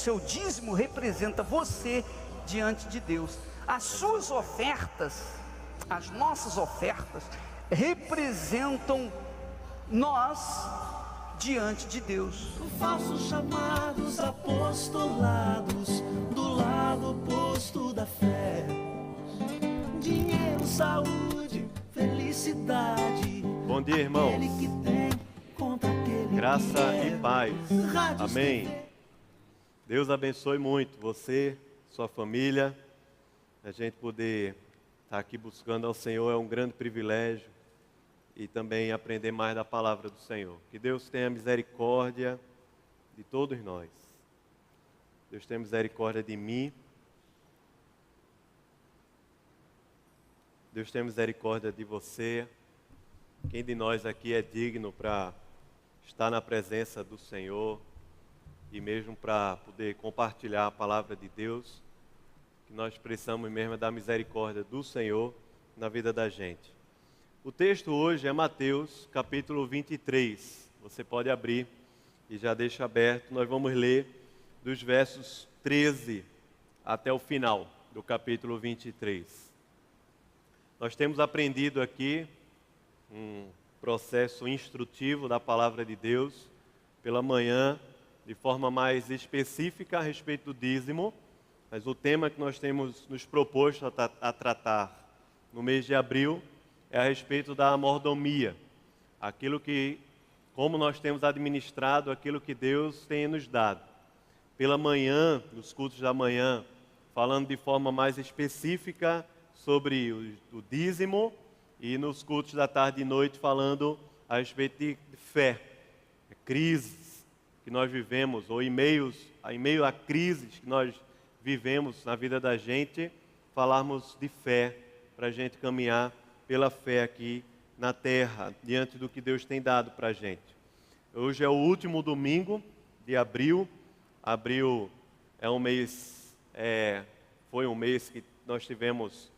seu dízimo representa você diante de Deus. As suas ofertas, as nossas ofertas, representam nós diante de Deus. Falsos chamados apostolados, do lado oposto da fé. Dinheiro, saúde, felicidade. Bom dia, irmãos. Aquele que tem contra aquele Graça que quer. e paz. Rádios, Amém. TV. Deus abençoe muito você, sua família. A gente poder estar aqui buscando ao Senhor é um grande privilégio. E também aprender mais da palavra do Senhor. Que Deus tenha misericórdia de todos nós. Deus tenha misericórdia de mim. Deus tenha misericórdia de você. Quem de nós aqui é digno para estar na presença do Senhor e mesmo para poder compartilhar a palavra de Deus? Que nós precisamos mesmo da misericórdia do Senhor na vida da gente. O texto hoje é Mateus, capítulo 23. Você pode abrir e já deixa aberto. Nós vamos ler dos versos 13 até o final do capítulo 23. Nós temos aprendido aqui um processo instrutivo da palavra de Deus pela manhã, de forma mais específica a respeito do dízimo. Mas o tema que nós temos nos proposto a tratar no mês de abril é a respeito da mordomia, aquilo que, como nós temos administrado aquilo que Deus tem nos dado. Pela manhã, nos cultos da manhã, falando de forma mais específica sobre o dízimo, e nos cultos da tarde e noite falando a respeito de fé, crises que nós vivemos, ou em meio a crises que nós vivemos na vida da gente, falarmos de fé, para a gente caminhar pela fé aqui na terra, diante do que Deus tem dado para a gente. Hoje é o último domingo de abril. Abril é um mês, foi um mês que nós tivemos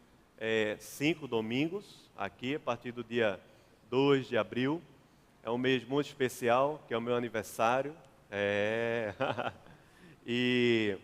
5 domingos aqui, a partir do dia 2 de abril. É um mês muito especial, que é o meu aniversário. E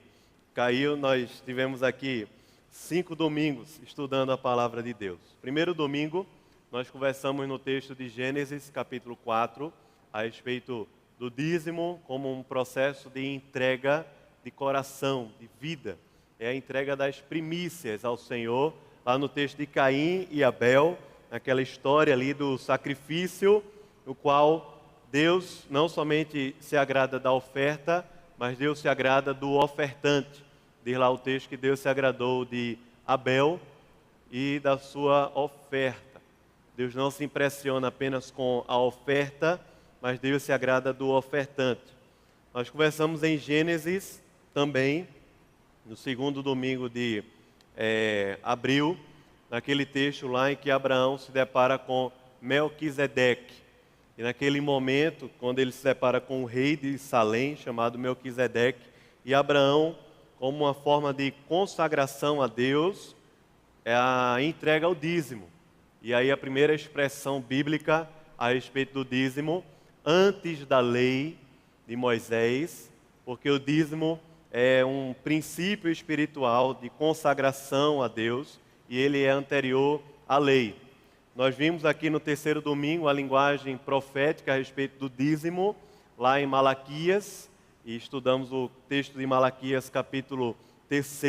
nós tivemos aqui 5 domingos estudando a palavra de Deus. Primeiro domingo, nós conversamos no texto de Gênesis, capítulo 4, a respeito do dízimo como um processo de entrega de coração, de vida. É a entrega das primícias ao Senhor, lá no texto de Caim e Abel, naquela história ali do sacrifício, no qual Deus não somente se agrada da oferta, mas Deus se agrada do ofertante. Diz lá o texto que Deus se agradou de Abel e da sua oferta. Deus não se impressiona apenas com a oferta, mas Deus se agrada do ofertante. Nós conversamos em Gênesis também, no segundo domingo de abril, naquele texto lá em que Abraão se depara com Melquisedeque. E naquele momento, quando ele se depara com o rei de Salém, chamado Melquisedeque, e Abraão, como uma forma de consagração a Deus, é a entrega ao dízimo. E aí a primeira expressão bíblica a respeito do dízimo, antes da lei de Moisés, porque o dízimo é um princípio espiritual de consagração a Deus, e ele é anterior à lei. Nós vimos aqui no terceiro domingo a linguagem profética a respeito do dízimo, lá em Malaquias, e estudamos o texto de Malaquias, capítulo 3,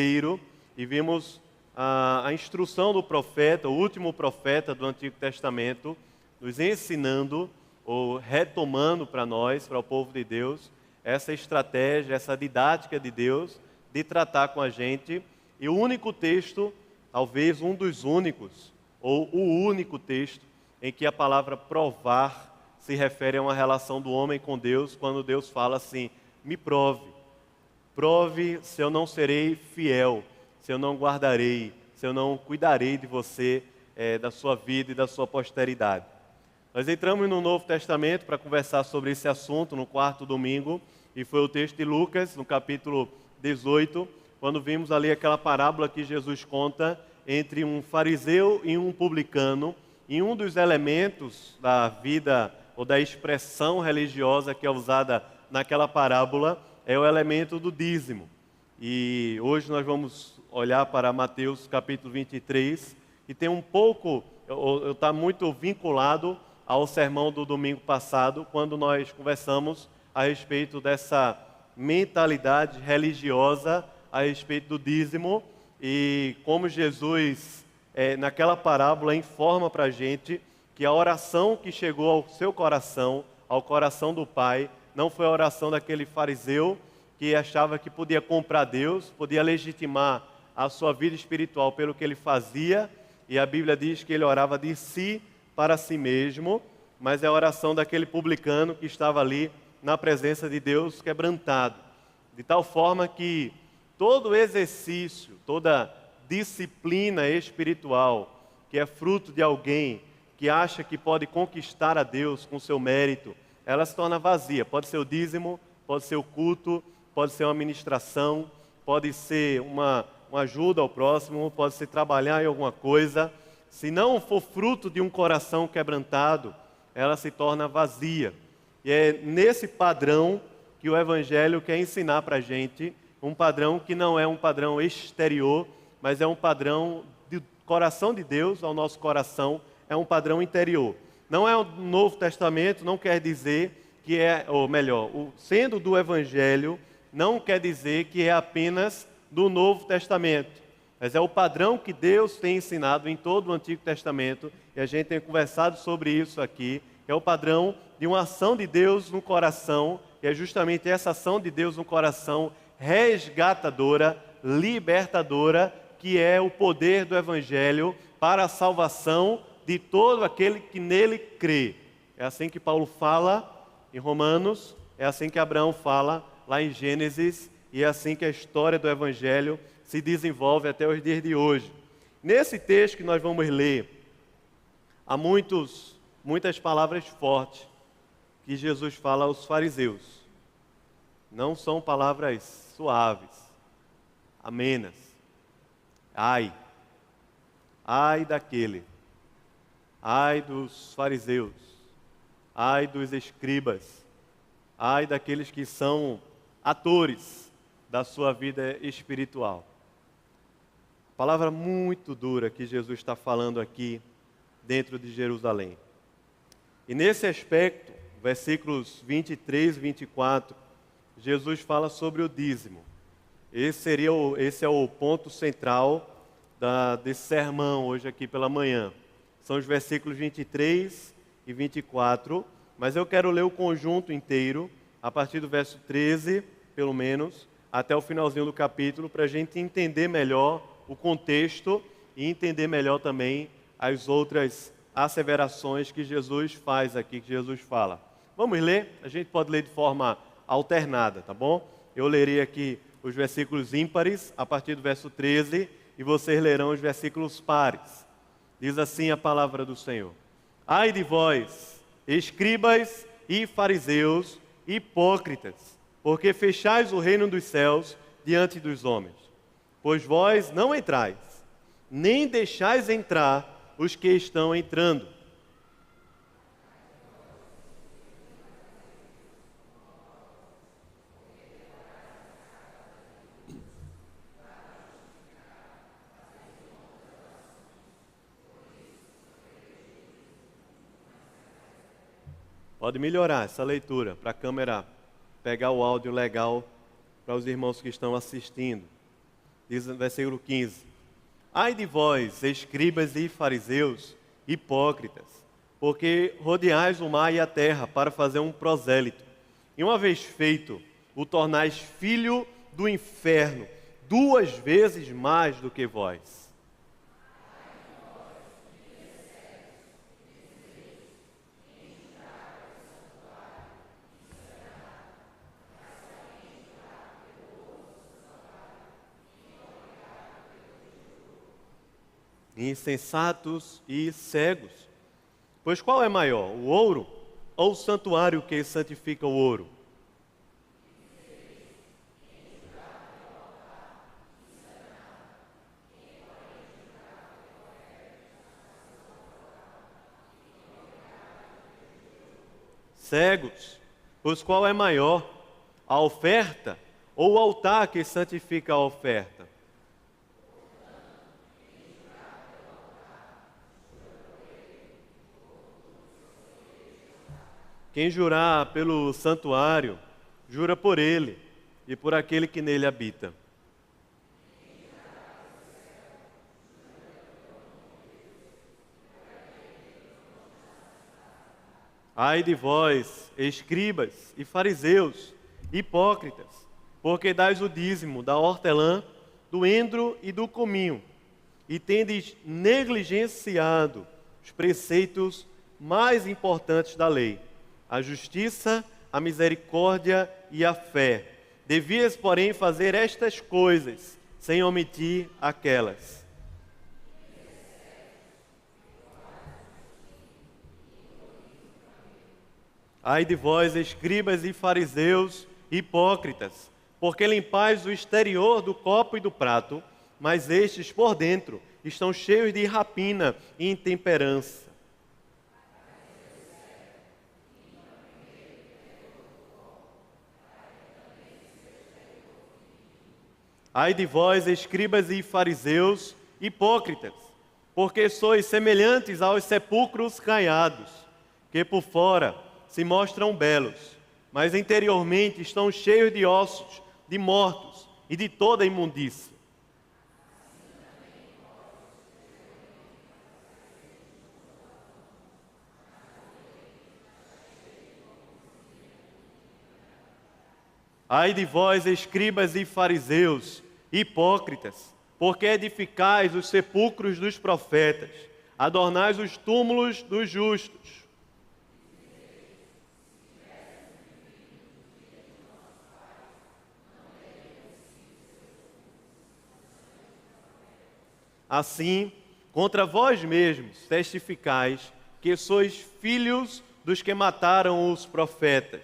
e vimos a instrução do profeta, o último profeta do Antigo Testamento, nos ensinando, ou retomando para nós, para o povo de Deus, essa estratégia, essa didática de Deus, de tratar com a gente. E o único texto, talvez um dos únicos, ou o único texto, em que a palavra provar se refere a uma relação do homem com Deus, quando Deus fala assim: me prove se eu não serei fiel, se eu não guardarei, se eu não cuidarei de você, da sua vida e da sua posteridade. Nós entramos no Novo Testamento para conversar sobre esse assunto no quarto domingo, e foi o texto de Lucas, no capítulo 18, quando vimos ali aquela parábola que Jesus conta entre um fariseu e um publicano, e um dos elementos da vida ou da expressão religiosa que é usada naquela parábola é o elemento do dízimo. E hoje nós vamos olhar para Mateus capítulo 23, e tem um pouco, está muito vinculado ao sermão do domingo passado, quando nós conversamos a respeito dessa mentalidade religiosa a respeito do dízimo, e como Jesus, naquela parábola, informa para a gente que a oração que chegou ao seu coração, ao coração do Pai, não foi a oração daquele fariseu que achava que podia comprar Deus, podia legitimar a sua vida espiritual pelo que ele fazia, e a Bíblia diz que ele orava de si para si mesmo, mas é a oração daquele publicano que estava ali na presença de Deus quebrantado, de tal forma que todo exercício, toda disciplina espiritual que é fruto de alguém que acha que pode conquistar a Deus com seu mérito, ela se torna vazia. Pode ser o dízimo, pode ser o culto, pode ser uma ministração, pode ser uma ajuda ao próximo, pode ser trabalhar em alguma coisa. Se não for fruto de um coração quebrantado, ela se torna vazia. E é nesse padrão que o Evangelho quer ensinar para a gente, um padrão que não é um padrão exterior, mas é um padrão do coração de Deus ao nosso coração, é um padrão interior. Não é o Novo Testamento, não quer dizer que é, ou melhor, sendo do Evangelho, não quer dizer que é apenas do Novo Testamento, mas é o padrão que Deus tem ensinado em todo o Antigo Testamento, e a gente tem conversado sobre isso aqui, é o padrão de uma ação de Deus no coração, e é justamente essa ação de Deus no coração resgatadora, libertadora, que é o poder do Evangelho para a salvação de todo aquele que nele crê. É assim que Paulo fala em Romanos, é assim que Abraão fala lá em Gênesis, e é assim que a história do Evangelho se desenvolve até os dias de hoje. Nesse texto que nós vamos ler, há muitas palavras fortes que Jesus fala aos fariseus. Não são palavras suaves, amenas. Ai daquele, ai dos fariseus, ai dos escribas, ai daqueles que são atores da sua vida espiritual. Palavra muito dura que Jesus está falando aqui dentro de Jerusalém. E nesse aspecto, versículos 23 e 24, Jesus fala sobre o dízimo. Esse é o ponto central desse sermão hoje aqui pela manhã. São os versículos 23 e 24, mas eu quero ler o conjunto inteiro, a partir do verso 13, pelo menos, até o finalzinho do capítulo, para a gente entender melhor o contexto e entender melhor também as outras asseverações que Jesus faz aqui, que Jesus fala. Vamos ler? A gente pode ler de forma alternada, tá bom? Eu lerei aqui os versículos ímpares, a partir do verso 13, e vocês lerão os versículos pares. Diz assim a palavra do Senhor: Ai de vós, escribas e fariseus, hipócritas, porque fechais o reino dos céus diante dos homens. Pois vós não entrais, nem deixais entrar os que estão entrando. Pode melhorar essa leitura para a câmera pegar o áudio legal para os irmãos que estão assistindo. Diz no versículo 15: Ai de vós, escribas e fariseus, hipócritas, porque rodeais o mar e a terra para fazer um prosélito. E uma vez feito, o tornais filho do inferno, 2 vezes mais do que vós. Insensatos e cegos. Pois qual é maior, o ouro ou o santuário que santifica o ouro? Cegos. Pois qual é maior, a oferta ou o altar que santifica a oferta? Quem jurar pelo santuário, jura por ele e por aquele que nele habita. Ai de vós, escribas e fariseus, hipócritas, porque dais o dízimo da hortelã, do endro e do cominho, e tendes negligenciado os preceitos mais importantes da lei, a justiça, a misericórdia e a fé. Devias, porém, fazer estas coisas, sem omitir aquelas. Ai de vós, escribas e fariseus, hipócritas, porque limpais o exterior do copo e do prato, mas estes por dentro estão cheios de rapina e intemperança. Ai de vós, escribas e fariseus, hipócritas, porque sois semelhantes aos sepulcros caiados, que por fora se mostram belos, mas interiormente estão cheios de ossos, de mortos e de toda imundícia. Ai de vós, escribas e fariseus, hipócritas, porque edificais os sepulcros dos profetas, adornais os túmulos dos justos. Assim, contra vós mesmos testificais que sois filhos dos que mataram os profetas.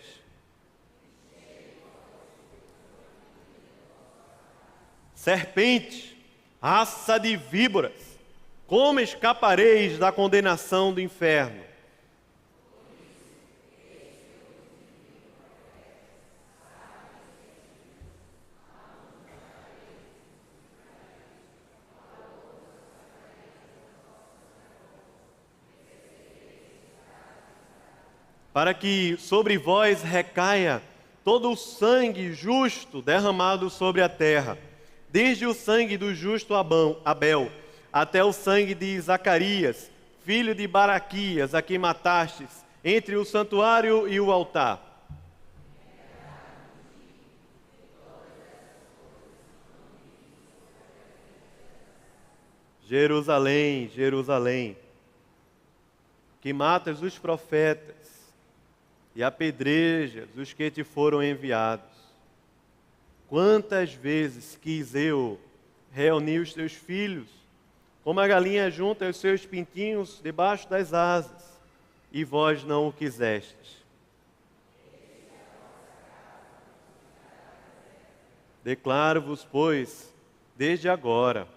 Serpentes, raça de víboras, como escapareis da condenação do inferno? Para que sobre vós recaia todo o sangue justo derramado sobre a terra, desde o sangue do justo Abel, até o sangue de Zacarias, filho de Baraquias, a quem matastes, entre o santuário e o altar. Jerusalém, Jerusalém, que matas os profetas e apedrejas os que te foram enviados. Quantas vezes quis eu reunir os teus filhos, como a galinha junta os seus pintinhos debaixo das asas, e vós não o quisestes. Declaro-vos, pois, desde agora,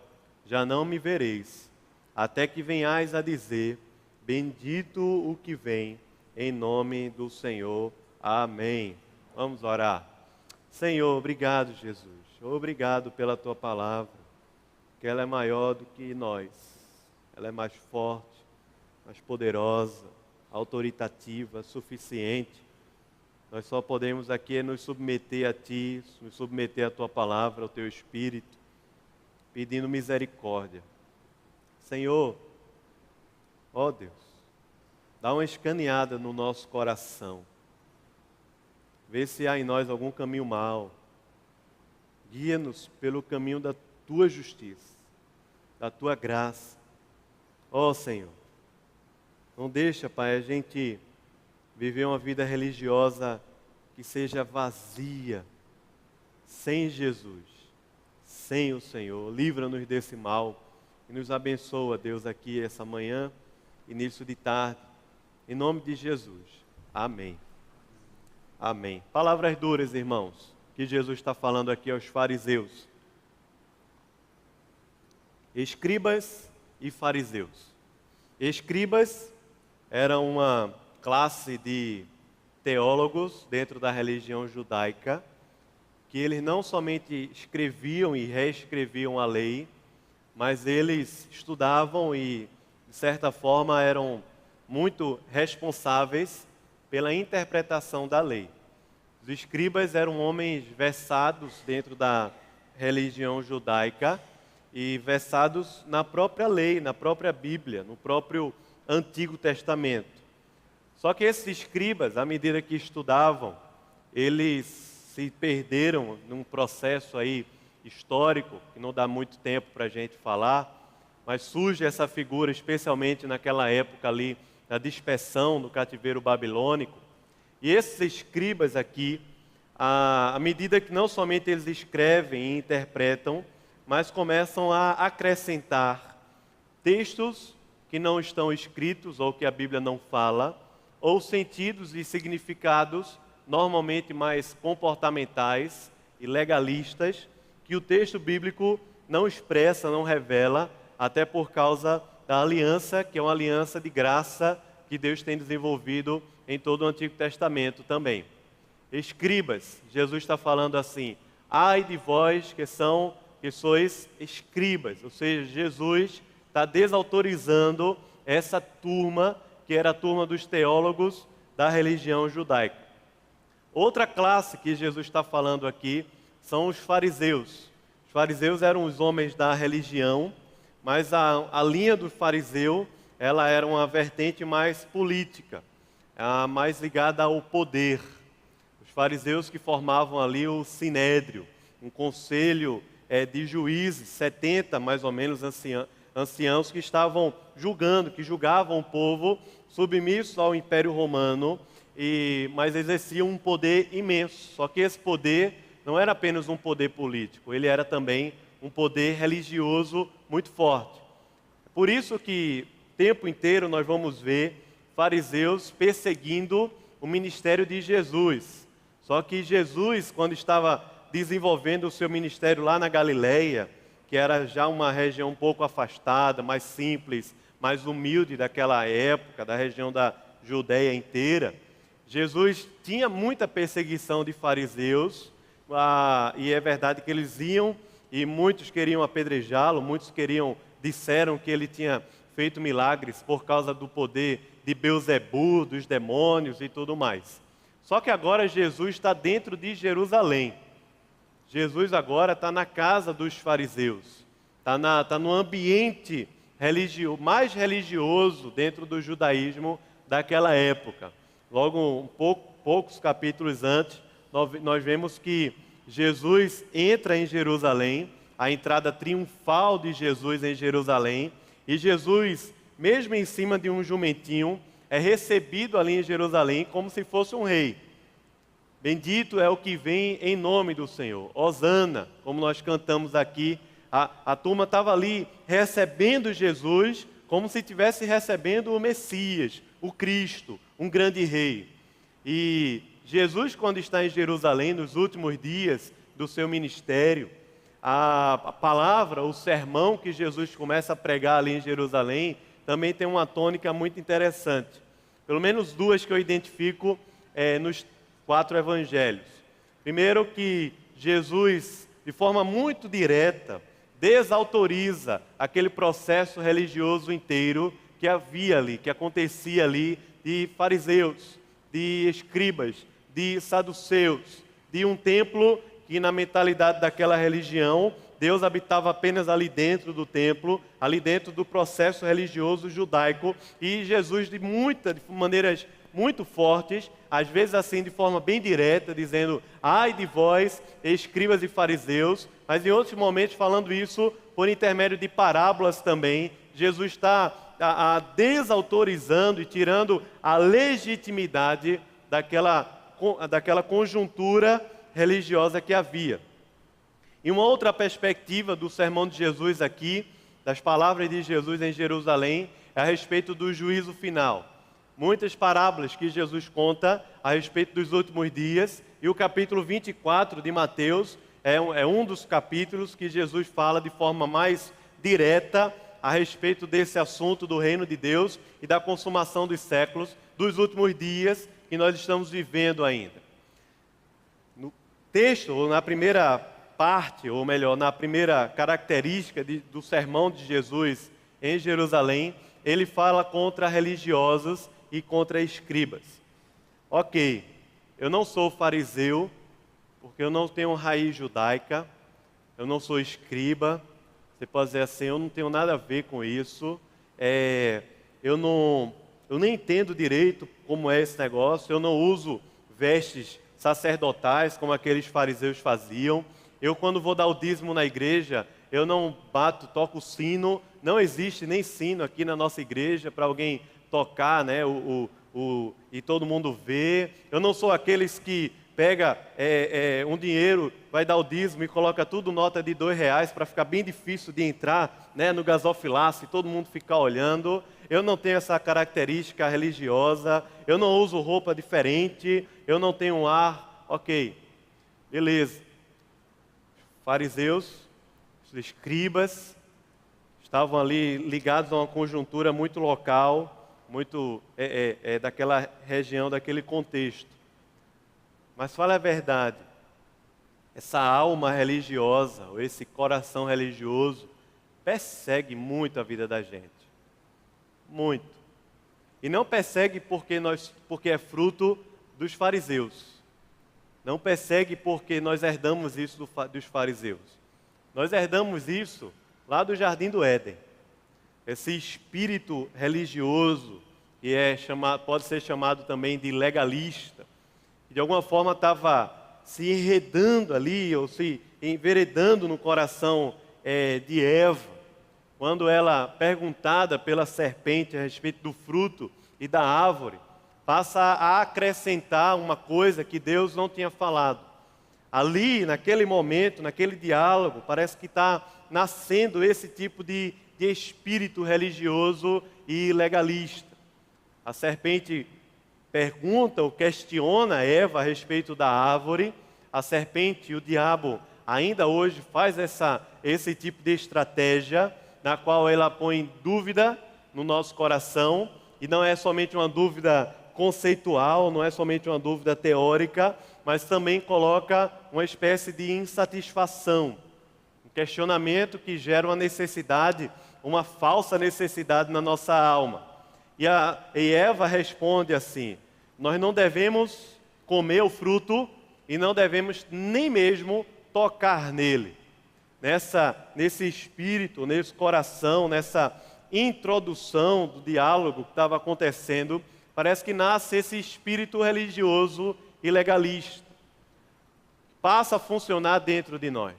já não me vereis, até que venhais a dizer, bendito o que vem, em nome do Senhor. Amém. Vamos orar. Senhor, obrigado, Jesus. Obrigado pela Tua palavra, que ela é maior do que nós. Ela é mais forte, mais poderosa, autoritativa, suficiente. Nós só podemos aqui nos submeter a Ti, nos submeter à Tua palavra, ao Teu Espírito, pedindo misericórdia. Senhor, ó Deus, dá uma escaneada no nosso coração. Vê se há em nós algum caminho mau. Guia-nos pelo caminho da Tua justiça, da Tua graça. Ó Senhor, não deixa, Pai, a gente viver uma vida religiosa que seja vazia, sem Jesus, sem o Senhor. Livra-nos desse mal e nos abençoa, Deus, aqui essa manhã, início de tarde. Em nome de Jesus. Amém. Amém. Palavras duras, irmãos, que Jesus está falando aqui aos fariseus. Escribas e fariseus. Escribas era uma classe de teólogos dentro da religião judaica que eles não somente escreviam e reescreviam a lei, mas eles estudavam e, de certa forma, eram muito responsáveis pela interpretação da lei. Os escribas eram homens versados dentro da religião judaica e versados na própria lei, na própria Bíblia, no próprio Antigo Testamento. Só que esses escribas, à medida que estudavam, eles se perderam num processo aí histórico, que não dá muito tempo para a gente falar, mas surge essa figura, especialmente naquela época ali, da dispersão do cativeiro babilônico. E esses escribas aqui, à medida que não somente eles escrevem e interpretam, mas começam a acrescentar textos que não estão escritos ou que a Bíblia não fala, ou sentidos e significados normalmente mais comportamentais e legalistas, que o texto bíblico não expressa, não revela, até por causa da aliança, que é uma aliança de graça que Deus tem desenvolvido em todo o Antigo Testamento também. Escribas, Jesus está falando assim: ai de vós que sois escribas, ou seja, Jesus está desautorizando essa turma, que era a turma dos teólogos da religião judaica. Outra classe que Jesus está falando aqui são os fariseus. Os fariseus eram os homens da religião, mas a linha do fariseu, ela era uma vertente mais política, mais ligada ao poder. Os fariseus que formavam ali o sinédrio, um conselho de juízes, 70 mais ou menos anciãos que estavam que julgavam o povo submisso ao Império Romano, mas exerciam um poder imenso. Só que esse poder não era apenas um poder político, ele era também um poder religioso muito forte. Por isso que o tempo inteiro nós vamos ver fariseus perseguindo o ministério de Jesus. Só que Jesus, quando estava desenvolvendo o seu ministério lá na Galileia, que era já uma região um pouco afastada, mais simples, mais humilde daquela época, da região da Judeia inteira, Jesus tinha muita perseguição de fariseus, e é verdade que eles iam e muitos queriam apedrejá-lo, disseram que ele tinha feito milagres por causa do poder de Beelzebu, dos demônios e tudo mais. Só que agora Jesus está dentro de Jerusalém. Jesus agora está na casa dos fariseus, está no ambiente mais religioso dentro do judaísmo daquela época. Logo, poucos capítulos antes, nós vemos que Jesus entra em Jerusalém, a entrada triunfal de Jesus em Jerusalém, e Jesus, mesmo em cima de um jumentinho, é recebido ali em Jerusalém como se fosse um rei. Bendito é o que vem em nome do Senhor. Hosana, como nós cantamos aqui, a turma estava ali recebendo Jesus como se estivesse recebendo o Messias, o Cristo, um grande rei. E Jesus, quando está em Jerusalém, nos últimos dias do seu ministério, a palavra, o sermão que Jesus começa a pregar ali em Jerusalém, também tem uma tônica muito interessante. Pelo menos duas que eu identifico nos 4 evangelhos. Primeiro, que Jesus, de forma muito direta, desautoriza aquele processo religioso inteiro que havia ali, que acontecia ali, de fariseus, de escribas, de saduceus, de um templo que, na mentalidade daquela religião, Deus habitava apenas ali dentro do templo, ali dentro do processo religioso judaico, e Jesus, de maneiras muito fortes, às vezes assim de forma bem direta, dizendo: ai de vós, escribas e fariseus, mas em outros momentos falando isso por intermédio de parábolas também. Jesus está desautorizando e tirando a legitimidade daquela conjuntura religiosa que havia. E uma outra perspectiva do sermão de Jesus aqui, das palavras de Jesus em Jerusalém, é a respeito do juízo final. Muitas parábolas que Jesus conta a respeito dos últimos dias, e o capítulo 24 de Mateus é um dos capítulos que Jesus fala de forma mais direta a respeito desse assunto do reino de Deus e da consumação dos séculos, dos últimos dias que nós estamos vivendo ainda. texto, ou na primeira parte, ou melhor, na primeira característica do sermão de Jesus em Jerusalém, ele fala contra religiosos e contra escribas. Ok, eu não sou fariseu, porque eu não tenho raiz judaica, eu não sou escriba, você pode dizer assim, eu não tenho nada a ver com isso, eu nem entendo direito como é esse negócio, eu não uso vestes sacerdotais como aqueles fariseus faziam, eu quando vou dar o dízimo na igreja, eu não toco o sino, não existe nem sino aqui na nossa igreja para alguém tocar, né, e todo mundo ver, eu não sou aqueles que pega um dinheiro, vai dar o dízimo e coloca tudo nota de R$2 para ficar bem difícil de entrar, né, no gasofilaço e todo mundo ficar olhando. Eu não tenho essa característica religiosa, eu não uso roupa diferente, eu não tenho um ar. Ok, beleza. Fariseus, os escribas, estavam ali ligados a uma conjuntura muito local, muito daquela região, daquele contexto. Mas fala a verdade, essa alma religiosa, ou esse coração religioso, persegue muito a vida da gente. Muito. E não persegue porque é fruto dos fariseus. Não persegue porque nós herdamos isso dos fariseus. Nós herdamos isso lá do Jardim do Éden. Esse espírito religioso, que pode ser chamado também de legalista, que de alguma forma estava se enredando ali, ou se enveredando no coração de Eva, quando ela, perguntada pela serpente a respeito do fruto e da árvore, passa a acrescentar uma coisa que Deus não tinha falado. Ali, naquele momento, naquele diálogo, parece que está nascendo esse tipo de espírito religioso e legalista. A serpente pergunta ou questiona Eva a respeito da árvore. A serpente e o diabo ainda hoje faz esse tipo de estratégia, na qual ela põe dúvida no nosso coração, e não é somente uma dúvida conceitual, não é somente uma dúvida teórica, mas também coloca uma espécie de insatisfação, um questionamento que gera uma necessidade, uma falsa necessidade na nossa alma. E Eva responde assim: nós não devemos comer o fruto e não devemos nem mesmo tocar nele. Nesse espírito, nesse coração, nessa introdução do diálogo que estava acontecendo, parece que nasce esse espírito religioso e legalista. Passa a funcionar dentro de nós.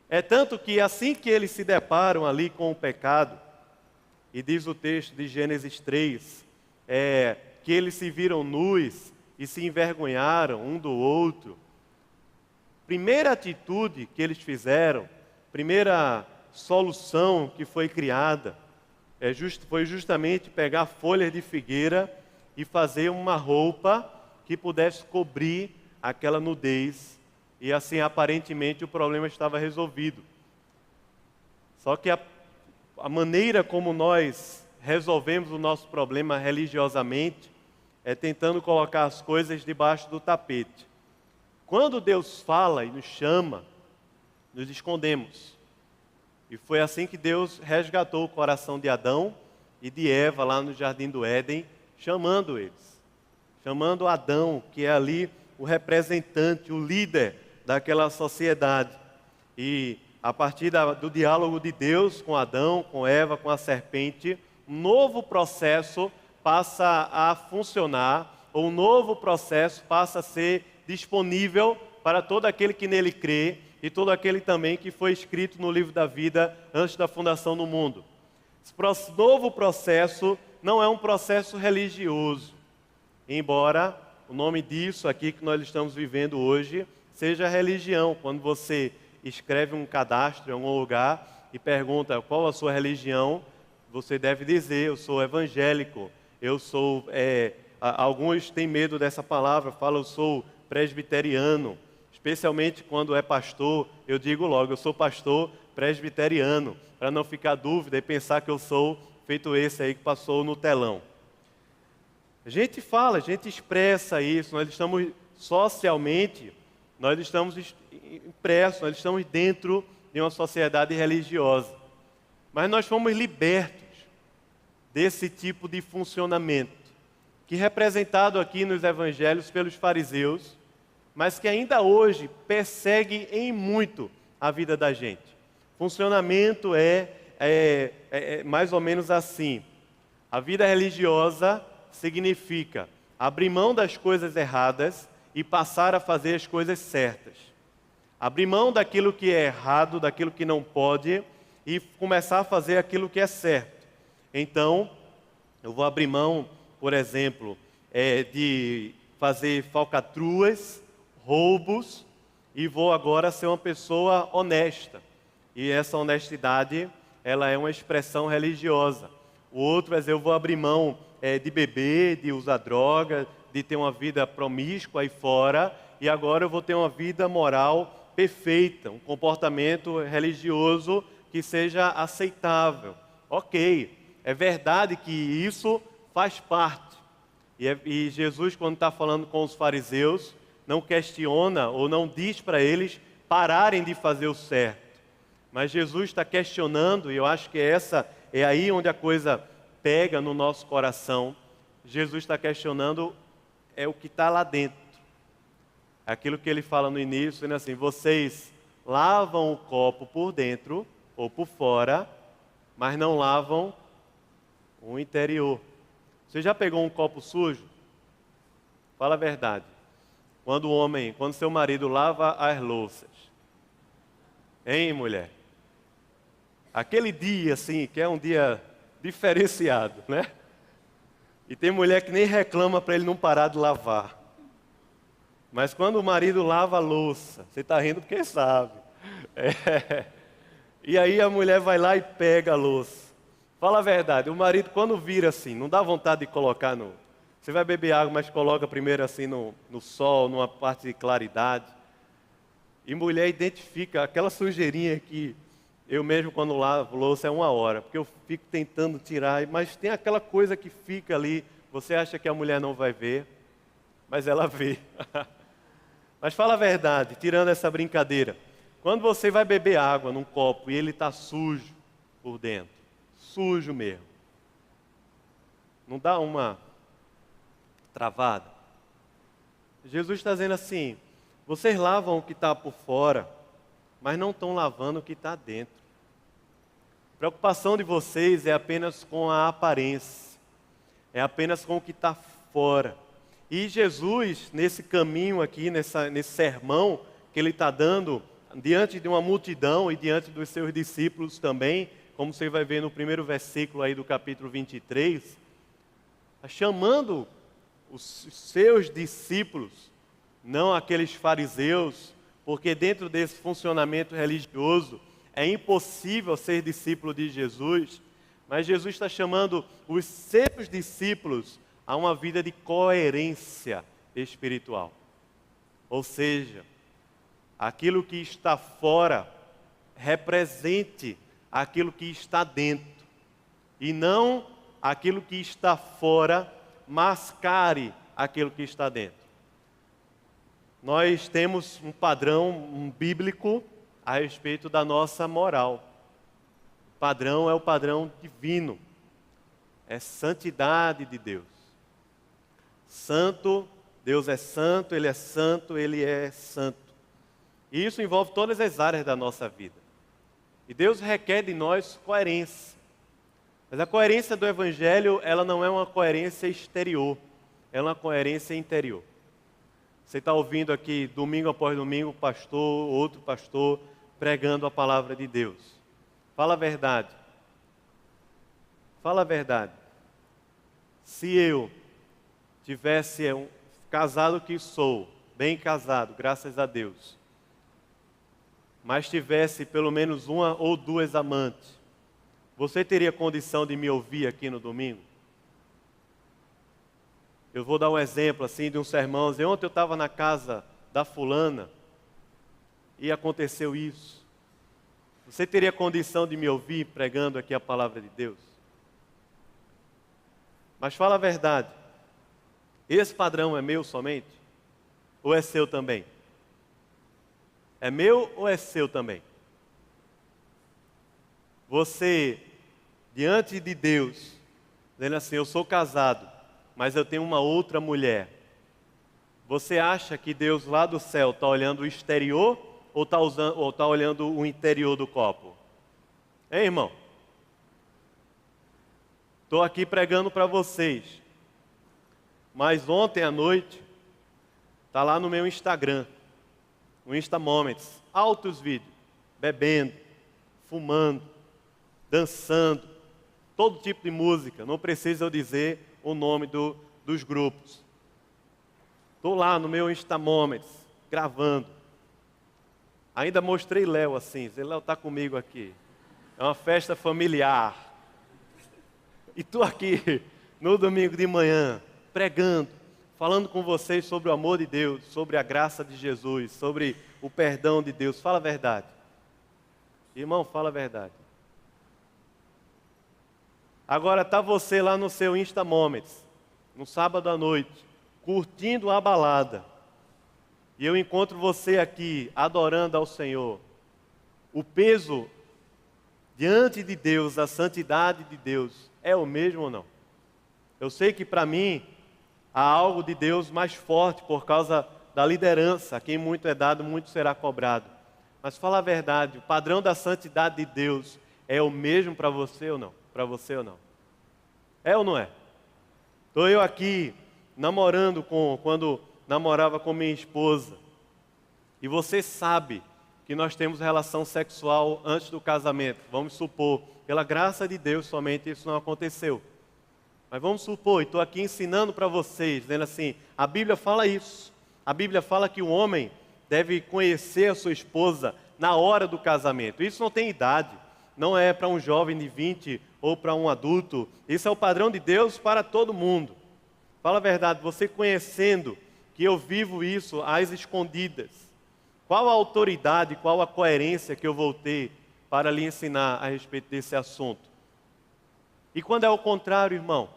É tanto que assim que eles se deparam ali com o pecado, e diz o texto de Gênesis 3, que eles se viram nus e se envergonharam um do outro. Primeira atitude que eles fizeram, primeira solução que foi criada, foi justamente pegar folhas de figueira e fazer uma roupa que pudesse cobrir aquela nudez, e assim aparentemente o problema estava resolvido. Só que a maneira como nós resolvemos o nosso problema religiosamente é tentando colocar as coisas debaixo do tapete. Quando Deus fala e nos chama, nos escondemos. E foi assim que Deus resgatou o coração de Adão e de Eva lá no Jardim do Éden, chamando eles. Chamando Adão, que é ali o representante, o líder daquela sociedade. E a partir do diálogo de Deus com Adão, com Eva, com a serpente, um novo processo passa a funcionar, ou um novo processo passa a ser disponível para todo aquele que nele crê e todo aquele também que foi escrito no livro da vida antes da fundação do mundo. Esse novo processo não é um processo religioso, embora o nome disso aqui que nós estamos vivendo hoje seja religião. Quando você escreve um cadastro em algum lugar e pergunta qual a sua religião, você deve dizer: eu sou evangélico, eu sou... alguns têm medo dessa palavra, falam: eu sou presbiteriano. Especialmente quando é pastor, eu digo logo: eu sou pastor presbiteriano, para não ficar dúvida e pensar que eu sou feito esse aí que passou no telão. A gente fala, a gente expressa isso, nós estamos socialmente Nós estamos impressos, nós estamos dentro de uma sociedade religiosa. Mas nós fomos libertos desse tipo de funcionamento, que é representado aqui nos evangelhos pelos fariseus, mas que ainda hoje persegue em muito a vida da gente. Funcionamento é mais ou menos assim. A vida religiosa significa abrir mão das coisas erradas e passar a fazer as coisas certas. Abrir mão daquilo que é errado, daquilo que não pode, e começar a fazer aquilo que é certo. Então, eu vou abrir mão, por exemplo, de fazer falcatruas, roubos, e vou agora ser uma pessoa honesta. E essa honestidade, ela é uma expressão religiosa. O outro é eu vou abrir mão de beber, de usar droga, de ter uma vida promíscua aí fora, e agora eu vou ter uma vida moral perfeita, um comportamento religioso que seja aceitável. Ok, é verdade que isso faz parte. E Jesus, quando está falando com os fariseus, não questiona ou não diz para eles pararem de fazer o certo. Mas Jesus está questionando, e eu acho que é aí onde a coisa pega no nosso coração. Jesus está questionando o que está lá dentro. Aquilo que ele fala no início, dizendo assim, vocês lavam o copo por dentro ou por fora, mas não lavam o interior. Você já pegou um copo sujo? Fala a verdade. Quando seu marido lava as louças, hein, mulher? Aquele dia, assim, que é um dia diferenciado, né? E tem mulher que nem reclama para ele não parar de lavar. Mas quando o marido lava a louça, você está rindo porque sabe. E aí a mulher vai lá e pega a louça. Fala a verdade, o marido quando vira assim, não dá vontade de colocar no... Você vai beber água, mas coloca primeiro assim no sol, numa parte de claridade. E mulher identifica aquela sujeirinha que eu mesmo quando lavo louça é 1 hora, porque eu fico tentando tirar, mas tem aquela coisa que fica ali, você acha que a mulher não vai ver, mas ela vê. Mas fala a verdade, tirando essa brincadeira, quando você vai beber água num copo e ele está sujo por dentro, sujo mesmo, não dá uma travada? Jesus está dizendo assim, vocês lavam o que está por fora, mas não estão lavando o que está dentro. A preocupação de vocês é apenas com a aparência, é apenas com o que está fora. E Jesus, nesse caminho aqui, nesse sermão que ele está dando, diante de uma multidão e diante dos seus discípulos também, como você vai ver no primeiro versículo aí do capítulo 23, chamando os seus discípulos, não aqueles fariseus, porque dentro desse funcionamento religioso é impossível ser discípulo de Jesus, mas Jesus está chamando os seus discípulos a uma vida de coerência espiritual. Ou seja, aquilo que está fora represente aquilo que está dentro, e não aquilo que está fora mascare aquilo que está dentro. Nós temos um padrão bíblico a respeito da nossa moral. O padrão é o padrão divino, é santidade de Deus. Santo, Deus é santo, Ele é santo, Ele é santo. E isso envolve todas as áreas da nossa vida. E Deus requer de nós coerência. Mas a coerência do Evangelho, ela não é uma coerência exterior, ela é uma coerência interior. Você está ouvindo aqui, domingo após domingo, pastor, outro pastor, pregando a palavra de Deus. Fala a verdade. Fala a verdade. Se eu tivesse casado que sou, bem casado, graças a Deus, mas tivesse pelo menos 1 ou 2 amantes, você teria condição de me ouvir aqui no domingo? Eu vou dar um exemplo assim de um sermão. Ontem eu estava na casa da fulana e aconteceu isso. Você teria condição de me ouvir pregando aqui a palavra de Deus? Mas fala a verdade. Esse padrão é meu somente? Ou é seu também? É meu ou é seu também? Você, diante de Deus, dizendo assim, eu sou casado, mas eu tenho uma outra mulher. Você acha que Deus lá do céu está olhando o exterior ou está olhando o interior do copo? Hein, irmão? Estou aqui pregando para vocês, mas ontem à noite, está lá no meu Instagram, no Insta Moments, altos vídeos, bebendo, fumando, dançando, todo tipo de música, não precisa eu dizer o nome dos grupos. Estou lá no meu Insta Moments, gravando. Ainda mostrei Léo assim, Léo está comigo aqui. É uma festa familiar. E estou aqui no domingo de manhã, pregando, falando com vocês sobre o amor de Deus, sobre a graça de Jesus, sobre o perdão de Deus. Fala a verdade. Irmão, fala a verdade. Agora está você lá no seu Insta Moments, no sábado à noite, curtindo a balada. E eu encontro você aqui, adorando ao Senhor. O peso diante de Deus, a santidade de Deus, é o mesmo ou não? Eu sei que para mim, há algo de Deus mais forte por causa da liderança. A quem muito é dado, muito será cobrado. Mas fala a verdade, o padrão da santidade de Deus é o mesmo para você ou não? Para você ou não? É ou não é? Estou eu aqui namorando quando namorava com minha esposa. E você sabe que nós temos relação sexual antes do casamento. Vamos supor, pela graça de Deus somente isso não aconteceu. Mas vamos supor, e estou aqui ensinando para vocês, dizendo assim, a Bíblia fala isso. A Bíblia fala que o homem deve conhecer a sua esposa na hora do casamento. Isso não tem idade, não é para um jovem de 20 ou para um adulto. Isso é o padrão de Deus para todo mundo. Fala a verdade, você conhecendo que eu vivo isso às escondidas, qual a autoridade, qual a coerência que eu vou ter para lhe ensinar a respeito desse assunto? E quando é o contrário, irmão?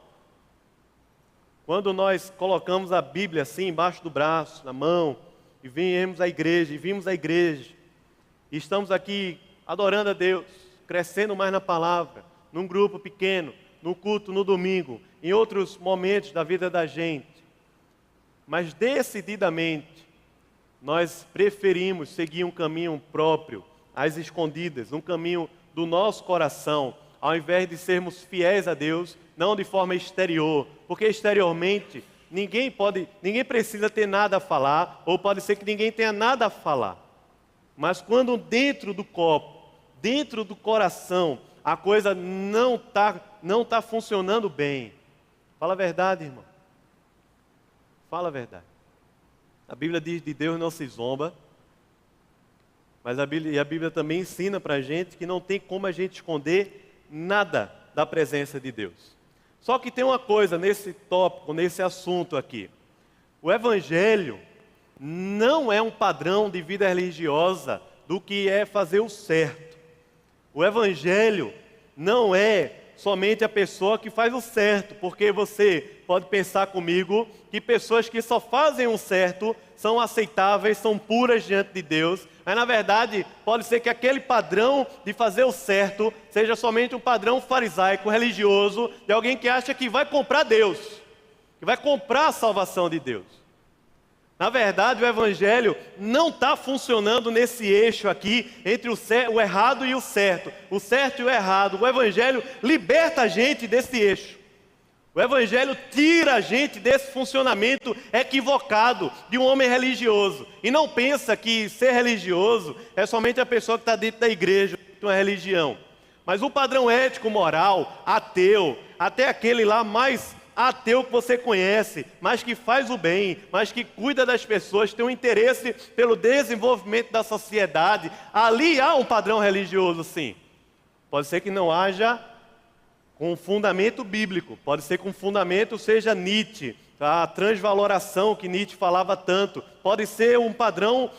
Quando nós colocamos a Bíblia assim embaixo do braço, na mão, e vimos à igreja, e estamos aqui adorando a Deus, crescendo mais na palavra, num grupo pequeno, no culto no domingo, em outros momentos da vida da gente, mas decididamente nós preferimos seguir um caminho próprio, às escondidas, um caminho do nosso coração, ao invés de sermos fiéis a Deus, não de forma exterior, porque exteriormente ninguém precisa ter nada a falar, ou pode ser que ninguém tenha nada a falar. Mas quando dentro do copo, dentro do coração, a coisa não tá funcionando bem. Fala a verdade, irmão. Fala a verdade. A Bíblia diz de Deus não se zomba, mas a Bíblia também ensina para a gente que não tem como a gente esconder nada da presença de Deus. Só que tem uma coisa nesse tópico, nesse assunto aqui. O Evangelho não é um padrão de vida religiosa do que é fazer o certo. O Evangelho não é somente a pessoa que faz o certo, porque você pode pensar comigo que pessoas que só fazem o certo são aceitáveis, são puras diante de Deus, mas na verdade pode ser que aquele padrão de fazer o certo seja somente um padrão farisaico, religioso, de alguém que acha que vai comprar Deus, que vai comprar a salvação de Deus. Na verdade, o Evangelho não está funcionando nesse eixo aqui, entre o errado e o certo e o errado. O Evangelho liberta a gente desse eixo. O Evangelho tira a gente desse funcionamento equivocado de um homem religioso. E não pensa que ser religioso é somente a pessoa que está dentro da igreja, de uma religião. Mas o padrão ético, moral, ateu, até aquele lá mais ateu que você conhece, mas que faz o bem, mas que cuida das pessoas, tem um interesse pelo desenvolvimento da sociedade, ali há um padrão religioso, sim. Pode ser que não haja com fundamento bíblico, pode ser que um fundamento seja Nietzsche, a transvaloração que Nietzsche falava tanto, pode ser um padrão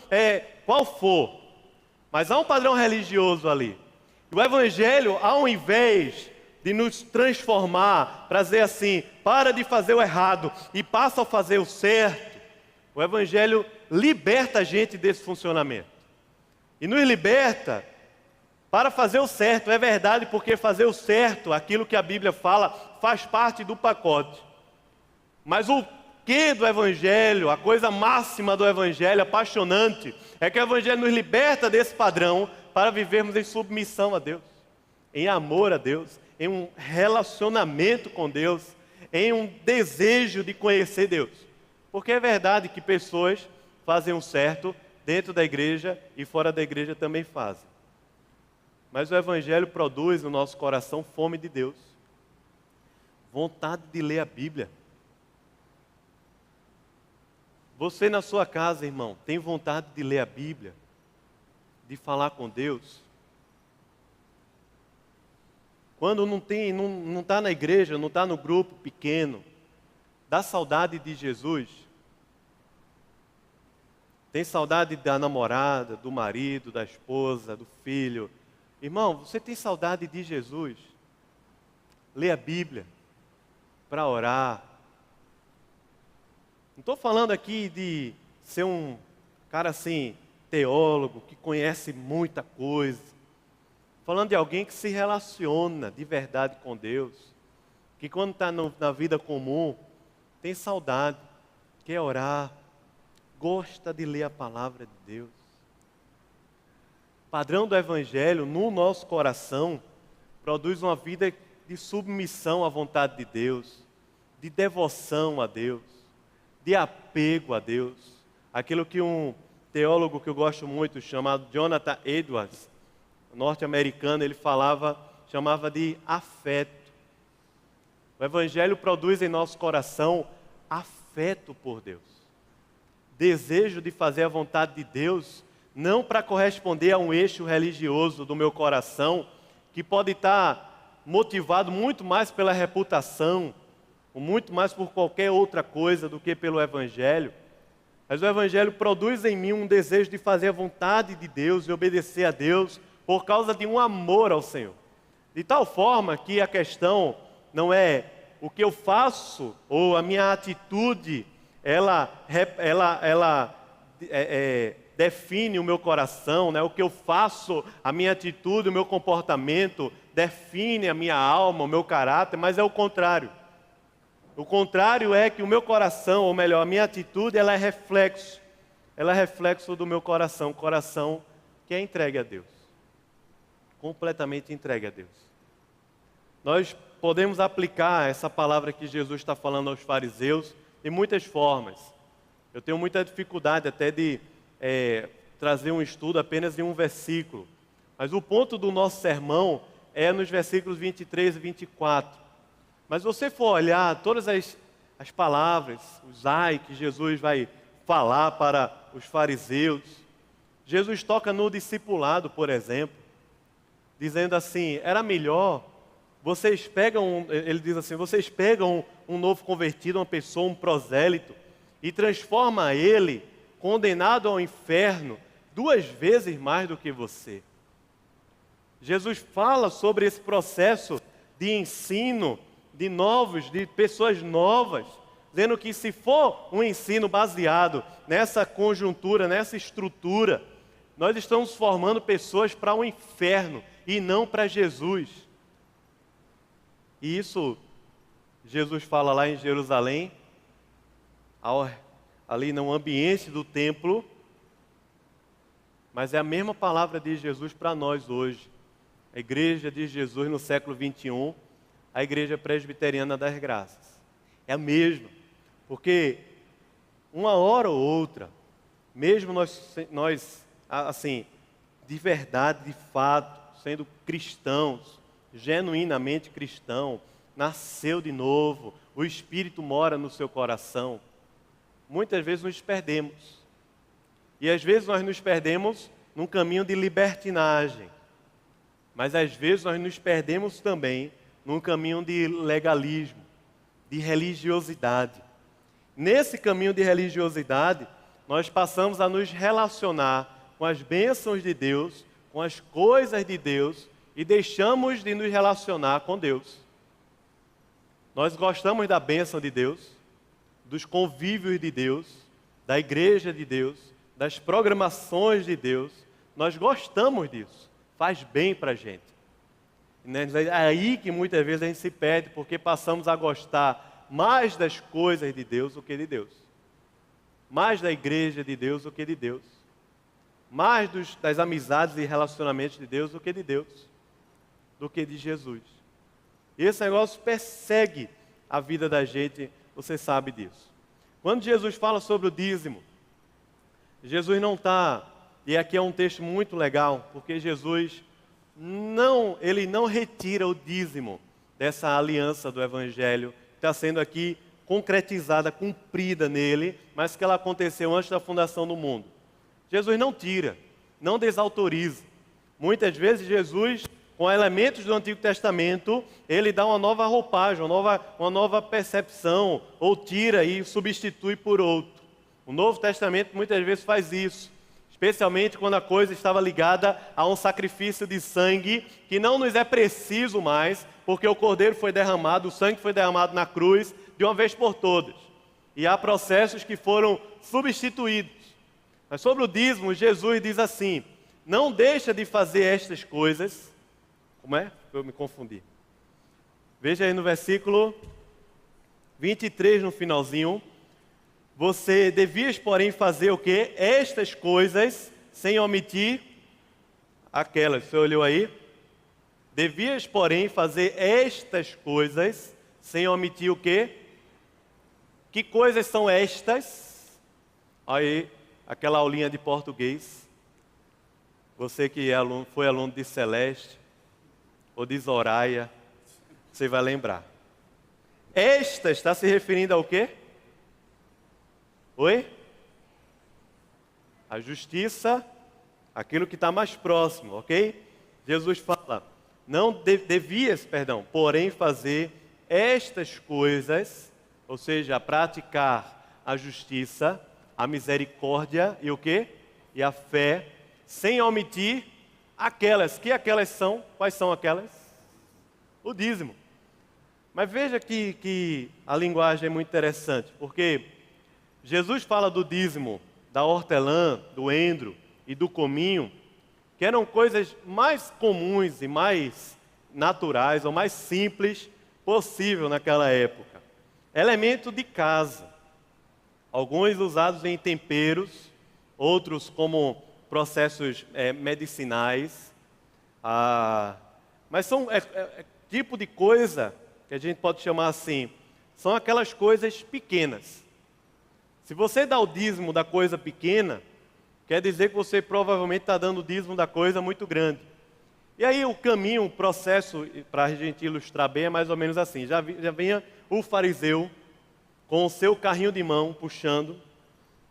qual for, mas há um padrão religioso ali. E o Evangelho, ao invés de nos transformar, para dizer assim, para de fazer o errado e passa a fazer o certo, o Evangelho liberta a gente desse funcionamento. e nos liberta para fazer o certo. É verdade, porque fazer o certo, aquilo que a Bíblia fala, faz parte do pacote. Mas o que do Evangelho, a coisa máxima do Evangelho, apaixonante, é que o Evangelho nos liberta desse padrão para vivermos em submissão a Deus, em amor a Deus, em um relacionamento com Deus, em um desejo de conhecer Deus. Porque é verdade que pessoas fazem o certo dentro da igreja e fora da igreja também fazem. Mas o Evangelho produz no nosso coração fome de Deus, vontade de ler a Bíblia. Você na sua casa, irmão, tem vontade de ler a Bíblia, de falar com Deus? Quando não está na igreja, não está no grupo pequeno, dá saudade de Jesus? Tem saudade da namorada, do marido, da esposa, do filho? Irmão, você tem saudade de Jesus? Lê a Bíblia para orar. Não estou falando aqui de ser um cara assim, teólogo, que conhece muita coisa. Falando de alguém que se relaciona de verdade com Deus, que quando está na vida comum, tem saudade, quer orar, gosta de ler a palavra de Deus. O padrão do Evangelho no nosso coração produz uma vida de submissão à vontade de Deus, de devoção a Deus, de apego a Deus. Aquilo que um teólogo que eu gosto muito, chamado Jonathan Edwards, norte-americano, ele chamava de afeto. O Evangelho produz em nosso coração afeto por Deus. Desejo de fazer a vontade de Deus, não para corresponder a um eixo religioso do meu coração, que pode estar motivado muito mais pela reputação, ou muito mais por qualquer outra coisa do que pelo Evangelho. Mas o Evangelho produz em mim um desejo de fazer a vontade de Deus e obedecer a Deus por causa de um amor ao Senhor. De tal forma que a questão não é o que eu faço ou a minha atitude, ela define o meu coração, né? O que eu faço, a minha atitude, o meu comportamento define a minha alma, o meu caráter, mas é o contrário. O contrário é que o meu coração, ou melhor, a minha atitude, ela é reflexo do meu coração, coração que é entregue a Deus, completamente entregue a Deus. Nós podemos aplicar essa palavra que Jesus está falando aos fariseus de muitas formas. Eu tenho muita dificuldade até de trazer um estudo apenas em um versículo, mas o ponto do nosso sermão é nos versículos 23 e 24. Mas se você for olhar todas as palavras, os ai que Jesus vai falar para os fariseus, Jesus toca no discipulado, por exemplo, dizendo assim, era melhor, ele diz assim, vocês pegam um novo convertido, uma pessoa, um prosélito, e transforma ele, condenado ao inferno, 2 vezes mais do que você. Jesus fala sobre esse processo de ensino de pessoas novas, dizendo que se for um ensino baseado nessa conjuntura, nessa estrutura, nós estamos formando pessoas para o inferno e não para Jesus. E isso Jesus fala lá em Jerusalém, ali no ambiente do templo, mas é a mesma palavra de Jesus para nós hoje. A igreja de Jesus no século 21, a igreja presbiteriana das graças. É a mesma, porque uma hora ou outra, mesmo nós assim, de verdade, de fato, sendo cristãos, genuinamente cristão, nasceu de novo, o Espírito mora no seu coração, muitas vezes nos perdemos. E às vezes nós nos perdemos num caminho de libertinagem, mas às vezes nós nos perdemos também num caminho de legalismo, de religiosidade. Nesse caminho de religiosidade, nós passamos a nos relacionar com as bênçãos de Deus, com as coisas de Deus, e deixamos de nos relacionar com Deus. Nós gostamos da bênção de Deus, dos convívios de Deus, da igreja de Deus, das programações de Deus, nós gostamos disso, faz bem para a gente. É aí que muitas vezes a gente se perde, porque passamos a gostar mais das coisas de Deus do que de Deus, mais da igreja de Deus do que de Deus, mais das amizades e relacionamentos de Deus do que de Deus, do que de Jesus. E esse negócio persegue a vida da gente, você sabe disso. Quando Jesus fala sobre o dízimo, Jesus não está, e aqui é um texto muito legal, porque Jesus ele não retira o dízimo dessa aliança do Evangelho, que está sendo aqui concretizada, cumprida nele, mas que ela aconteceu antes da fundação do mundo. Jesus não tira, não desautoriza. Muitas vezes Jesus, com elementos do Antigo Testamento, ele dá uma nova roupagem, uma nova percepção, ou tira e substitui por outro. O Novo Testamento muitas vezes faz isso, especialmente quando a coisa estava ligada a um sacrifício de sangue, que não nos é preciso mais, porque o cordeiro foi derramado, o sangue foi derramado na cruz, de uma vez por todas. E há processos que foram substituídos. Mas sobre o dízimo, Jesus diz assim: não deixa de fazer estas coisas. Como é? Eu me confundi. Veja aí no versículo 23, no finalzinho. Você devias, porém, fazer o quê? Estas coisas, sem omitir aquelas. Você olhou aí? Devias, porém, fazer estas coisas, sem omitir o quê? Que coisas são estas? Aí, aquela aulinha de português. Você que foi aluno de Celeste, ou de Zoraia, você vai lembrar. Estas está se referindo ao quê? Oi? A justiça, aquilo que está mais próximo, ok? Jesus fala, porém fazer estas coisas, ou seja, praticar a justiça, a misericórdia e o quê? E a fé, sem omitir aquelas. Que aquelas são? Quais são aquelas? O dízimo. Mas veja que a linguagem é muito interessante, porque Jesus fala do dízimo, da hortelã, do endro e do cominho, que eram coisas mais comuns e mais naturais, ou mais simples possível naquela época. Elemento de casa, alguns usados em temperos, outros como processos medicinais, mas são tipo de coisa que a gente pode chamar assim, são aquelas coisas pequenas. Se você dá o dízimo da coisa pequena, quer dizer que você provavelmente está dando o dízimo da coisa muito grande. E aí o caminho, o processo, para a gente ilustrar bem, é mais ou menos assim. Já vinha o fariseu com o seu carrinho de mão puxando,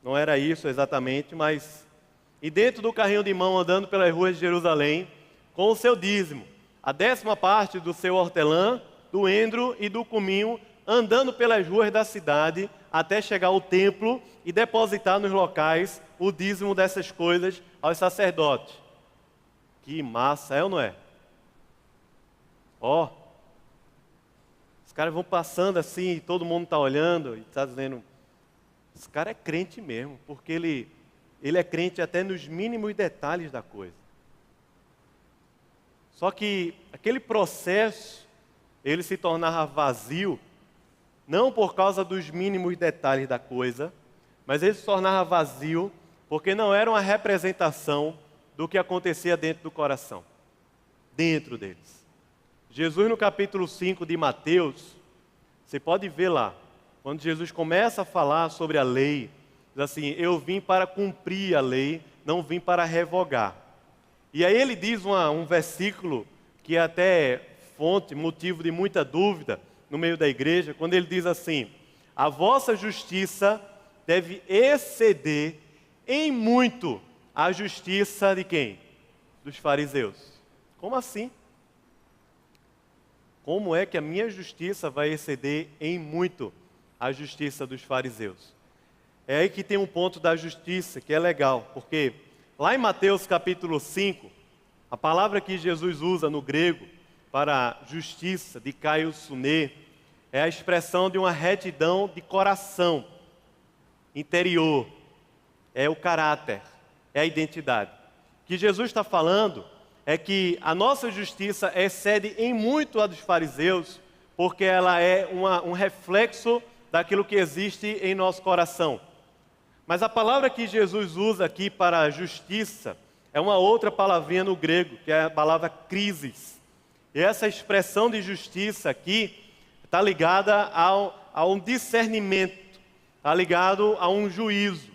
não era isso exatamente, mas... E dentro do carrinho de mão, andando pelas ruas de Jerusalém, com o seu dízimo, a 10ª parte do seu hortelã, do endro e do cominho, andando pelas ruas da cidade, até chegar ao templo e depositar nos locais o dízimo dessas coisas aos sacerdotes. Que massa, é ou não é? Ó, os caras vão passando assim, e todo mundo está olhando e está dizendo, esse cara é crente mesmo, porque ele é crente até nos mínimos detalhes da coisa. Só que aquele processo, ele se tornava vazio, não por causa dos mínimos detalhes da coisa, mas ele se tornava vazio porque não era uma representação do que acontecia dentro do coração, dentro deles. Jesus no capítulo 5 de Mateus, você pode ver lá, quando Jesus começa a falar sobre a lei, diz assim, eu vim para cumprir a lei, não vim para revogar. E aí ele diz um versículo que é até fonte, motivo de muita dúvida no meio da igreja, quando ele diz assim, a vossa justiça deve exceder em muito a justiça de quem? Dos fariseus. Como assim? Como é que a minha justiça vai exceder em muito a justiça dos fariseus? É aí que tem um ponto da justiça que é legal, porque lá em Mateus capítulo 5, a palavra que Jesus usa no grego para justiça, de kaiosune, é a expressão de uma retidão de coração interior, é o caráter, é a identidade, que Jesus está falando é que a nossa justiça excede em muito a dos fariseus, porque ela é um reflexo daquilo que existe em nosso coração. Mas a palavra que Jesus usa aqui para justiça é uma outra palavrinha no grego, que é a palavra crisis. E essa expressão de justiça aqui está ligada a um discernimento, está ligado a um juízo.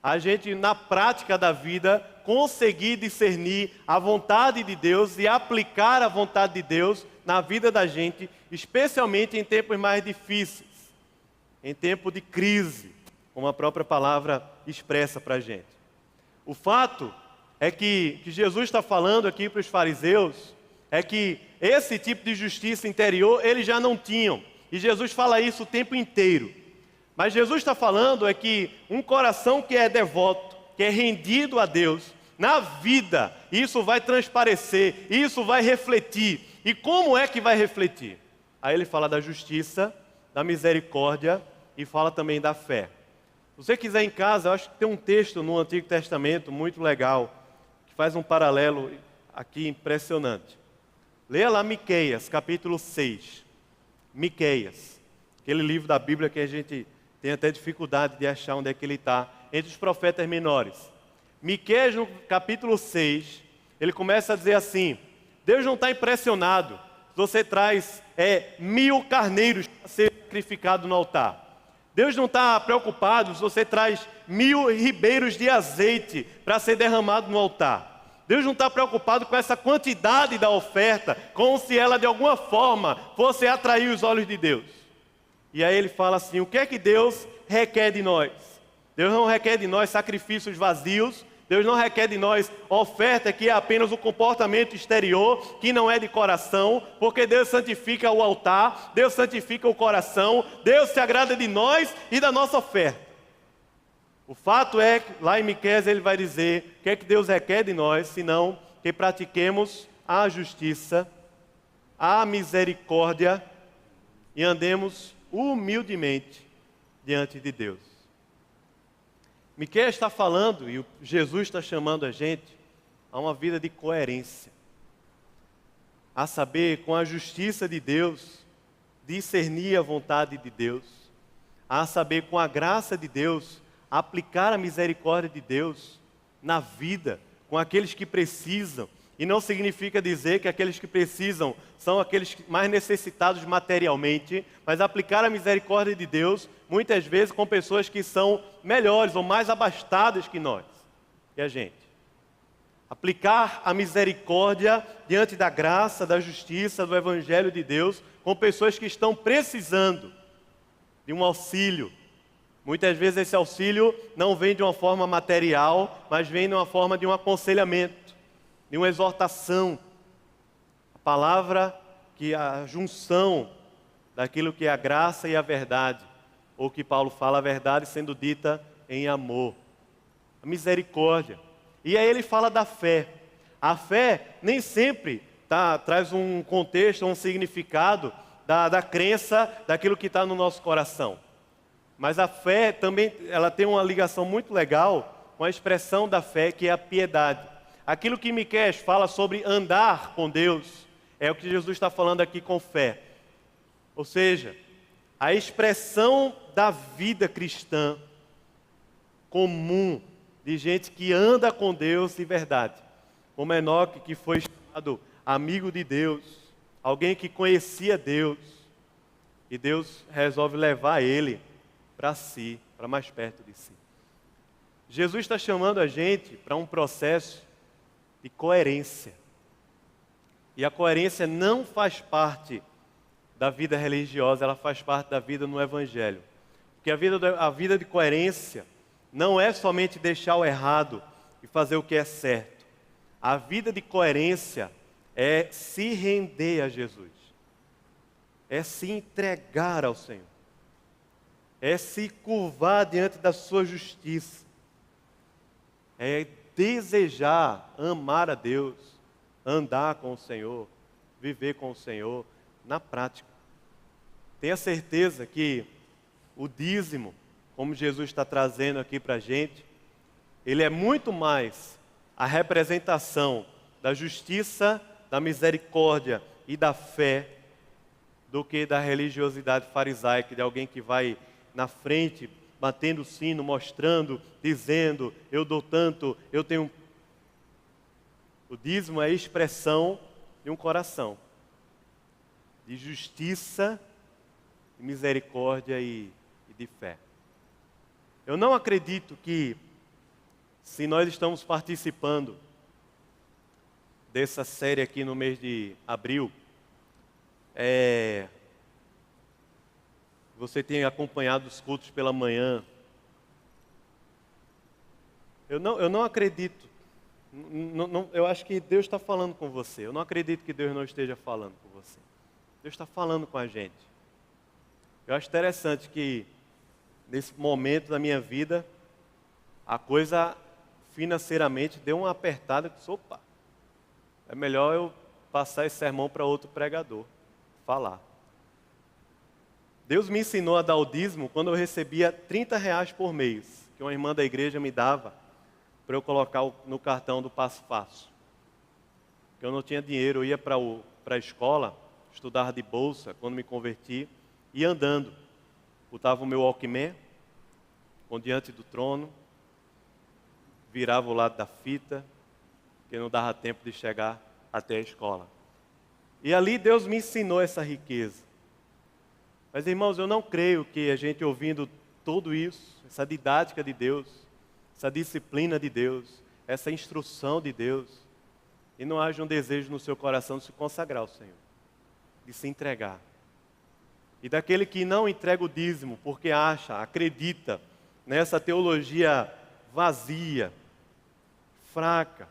A gente, na prática da vida, conseguir discernir a vontade de Deus e aplicar a vontade de Deus na vida da gente, especialmente em tempos mais difíceis, em tempo de crise, como a própria palavra expressa para a gente. O fato é que Jesus está falando aqui para os fariseus, é que esse tipo de justiça interior eles já não tinham, e Jesus fala isso o tempo inteiro. Mas Jesus está falando é que um coração que é devoto, que é rendido a Deus, na vida, isso vai transparecer, isso vai refletir. E como é que vai refletir? Aí ele fala da justiça, da misericórdia e fala também da fé. Se você quiser em casa, eu acho que tem um texto no Antigo Testamento muito legal, que faz um paralelo aqui impressionante. Leia lá Miqueias, capítulo 6. Miqueias, aquele livro da Bíblia que a gente tem até dificuldade de achar onde é que ele está, entre os profetas menores. Miqueias, no capítulo 6, ele começa a dizer assim: Deus não está impressionado se você traz 1000 carneiros para ser sacrificado no altar. Deus não está preocupado se você traz 1000 ribeiros de azeite para ser derramado no altar. Deus não está preocupado com essa quantidade da oferta, como se ela de alguma forma fosse atrair os olhos de Deus. E aí ele fala assim: o que é que Deus requer de nós? Deus não requer de nós sacrifícios vazios, Deus não requer de nós oferta que é apenas o comportamento exterior, que não é de coração, porque Deus santifica o altar, Deus santifica o coração, Deus se agrada de nós e da nossa oferta. O fato é que lá em Miqueias ele vai dizer o que é que Deus requer de nós, senão que pratiquemos a justiça, a misericórdia e andemos humildemente diante de Deus. Miqueias está falando, e Jesus está chamando a gente a uma vida de coerência, a saber, com a justiça de Deus, discernir a vontade de Deus, a saber, com a graça de Deus, aplicar a misericórdia de Deus na vida, com aqueles que precisam. E não significa dizer que aqueles que precisam são aqueles mais necessitados materialmente, mas aplicar a misericórdia de Deus, muitas vezes com pessoas que são melhores ou mais abastadas que nós e a gente. Aplicar a misericórdia diante da graça, da justiça, do Evangelho de Deus, com pessoas que estão precisando de um auxílio. Muitas vezes esse auxílio não vem de uma forma material, mas vem de uma forma de um aconselhamento, de uma exortação. A palavra que a junção daquilo que é a graça e a verdade, ou que Paulo fala, a verdade sendo dita em amor. A misericórdia. E aí ele fala da fé. A fé nem sempre traz um contexto, um significado da crença, daquilo que está no nosso coração. Mas a fé também ela tem uma ligação muito legal com a expressão da fé, que é a piedade. Aquilo que Miqueias fala sobre andar com Deus, é o que Jesus está falando aqui com fé. Ou seja, a expressão da vida cristã comum, de gente que anda com Deus de verdade. Como Enoque, que foi chamado amigo de Deus, alguém que conhecia Deus, e Deus resolve levar ele para si, para mais perto de si. Jesus está chamando a gente para um processo de coerência. E a coerência não faz parte da vida religiosa, ela faz parte da vida no Evangelho. Porque a vida de coerência não é somente deixar o errado e fazer o que é certo. A vida de coerência é se render a Jesus. É se entregar ao Senhor. É se curvar diante da sua justiça. É desejar amar a Deus, andar com o Senhor, viver com o Senhor na prática. Tenha certeza que o dízimo, como Jesus está trazendo aqui para a gente, ele é muito mais a representação da justiça, da misericórdia e da fé do que da religiosidade farisaica, de alguém que vai na frente, batendo o sino, mostrando, dizendo, eu dou tanto, eu tenho... O dízimo é a expressão de um coração de justiça, de misericórdia e de fé. Eu não acredito que, se nós estamos participando dessa série aqui no mês de abril, você tem acompanhado os cultos pela manhã. Eu não acredito. Eu acho que Deus está falando com você. Eu não acredito que Deus não esteja falando com você. Deus está falando com a gente. Eu acho interessante que, nesse momento da minha vida, a coisa financeiramente deu uma apertada. Eu disse, opa, é melhor eu passar esse sermão para outro pregador falar. Deus me ensinou a dar o dízimo quando eu recebia R$30 por mês, que uma irmã da igreja me dava para eu colocar no cartão do Passo Fácil. Eu não tinha dinheiro, eu ia para a escola, estudava de bolsa, quando me converti, ia andando. Botava o meu Walkman, com diante do trono, virava o lado da fita, porque não dava tempo de chegar até a escola. E ali Deus me ensinou essa riqueza. Mas, irmãos, eu não creio que a gente ouvindo tudo isso, essa didática de Deus, essa disciplina de Deus, essa instrução de Deus, e não haja um desejo no seu coração de se consagrar ao Senhor, de se entregar. E daquele que não entrega o dízimo porque acredita nessa teologia vazia, fraca,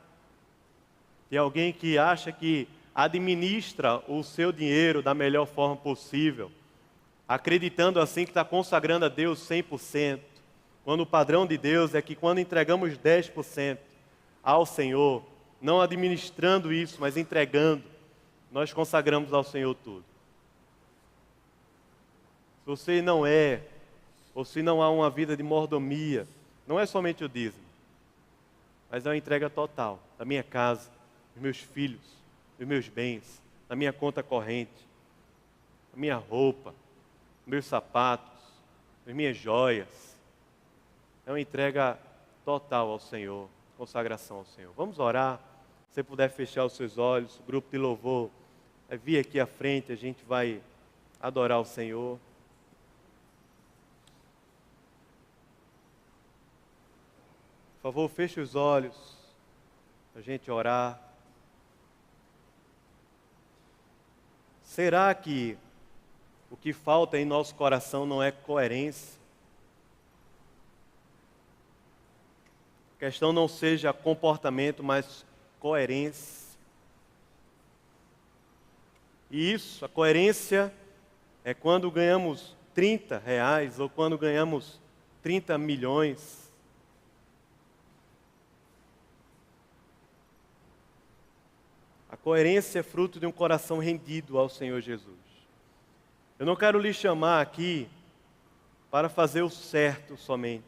de alguém que acha que administra o seu dinheiro da melhor forma possível, acreditando assim que está consagrando a Deus 100%, quando o padrão de Deus é que quando entregamos 10% ao Senhor, não administrando isso, mas entregando, nós consagramos ao Senhor tudo. Se você não ou se não há uma vida de mordomia, não é somente o dízimo, mas é uma entrega total da minha casa, dos meus filhos, dos meus bens, da minha conta corrente, da minha roupa, dos meus sapatos, das minhas joias. É uma entrega total ao Senhor, consagração ao Senhor. Vamos orar. Se você puder fechar os seus olhos, o grupo de louvor vai vir aqui à frente, a gente vai adorar o Senhor. Por favor, feche os olhos, para a gente orar. Será que o que falta em nosso coração não é coerência? A questão não seja comportamento, mas coerência. E isso, a coerência, é quando ganhamos R$30 ou quando ganhamos 30 milhões. A coerência é fruto de um coração rendido ao Senhor Jesus. Eu não quero lhe chamar aqui para fazer o certo somente.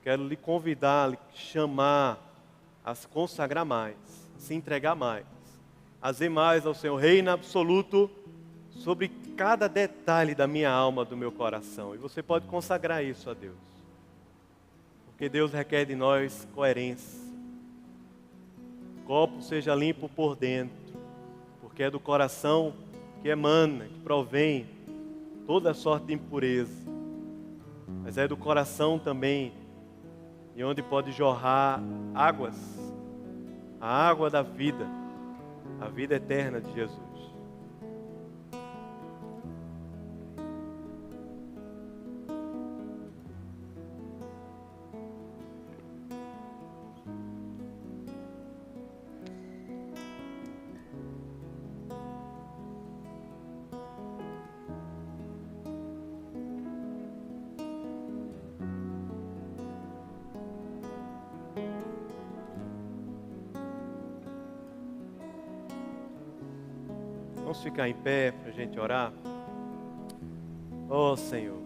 Quero lhe convidar, lhe chamar a se consagrar mais, a se entregar mais, a dizer mais ao Senhor, reino absoluto sobre cada detalhe da minha alma, do meu coração. E você pode consagrar isso a Deus. Porque Deus requer de nós coerência. O copo seja limpo por dentro, porque é do coração que emana, que provém toda sorte de impureza. Mas é do coração também, e onde pode jorrar águas, a água da vida, a vida eterna de Jesus. Vamos ficar em pé para a gente orar. Oh Senhor,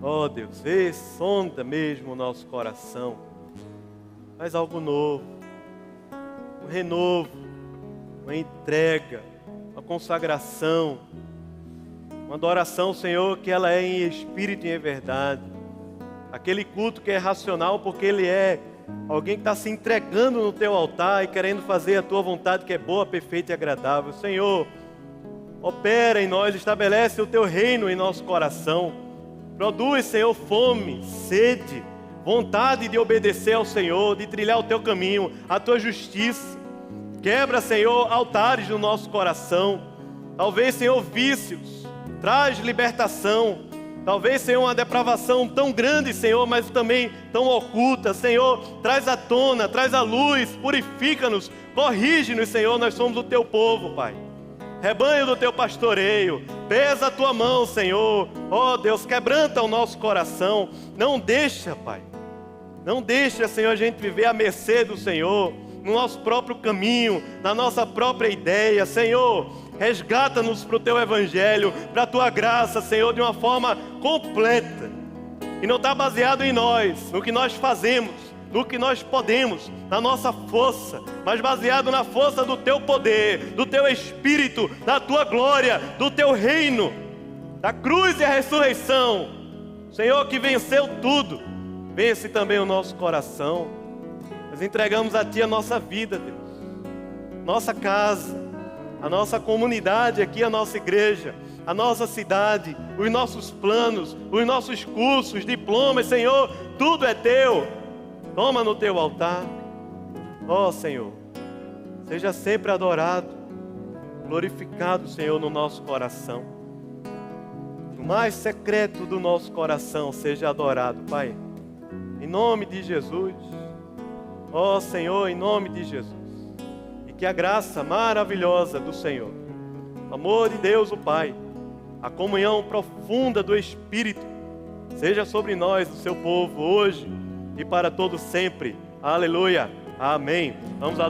oh Deus, vê, sonda mesmo o nosso coração. faz algo novo, um renovo, uma entrega, uma consagração, uma adoração, Senhor, que ela é em espírito e em verdade. Aquele culto que é racional porque ele é alguém que está se entregando no teu altar e querendo fazer a tua vontade que é boa, perfeita e agradável. Senhor, opera em nós, estabelece o teu reino em nosso coração. Produz, Senhor, fome, sede, vontade de obedecer ao Senhor, de trilhar o teu caminho, a tua justiça. Quebra, Senhor, altares no nosso coração. Talvez, Senhor, vícios. Traz libertação. Talvez, Senhor, uma depravação tão grande, Senhor, mas também tão oculta. Senhor, traz à tona, traz à luz, purifica-nos, corrige-nos, Senhor, nós somos o teu povo, Pai. Rebanho do teu pastoreio, pesa a tua mão, Senhor. Ó Deus, quebranta o nosso coração. Não deixa, Pai. Não deixa, Senhor, a gente viver à mercê do Senhor, no nosso próprio caminho, na nossa própria ideia. Senhor, resgata-nos para o teu evangelho, para a tua graça, Senhor, de uma forma completa. E não está baseado em nós, no que nós fazemos, no que nós podemos, na nossa força, mas baseado na força do teu poder, do teu espírito, da tua glória, do teu reino, da cruz e a ressurreição. Senhor, que venceu tudo, vence também o nosso coração. Nós entregamos a ti a nossa vida, Deus, nossa casa, a nossa comunidade aqui, a nossa igreja, a nossa cidade, os nossos planos, os nossos cursos, diplomas, Senhor, tudo é teu. Toma no teu altar. Ó Senhor, seja sempre adorado, glorificado, Senhor, no nosso coração. No mais secreto do nosso coração, seja adorado, Pai. Em nome de Jesus. Ó Senhor, em nome de Jesus. E que a graça maravilhosa do Senhor, o amor de Deus o Pai, a comunhão profunda do Espírito, seja sobre nós, o seu povo, hoje e para todo sempre. Aleluia. Amém. Vamos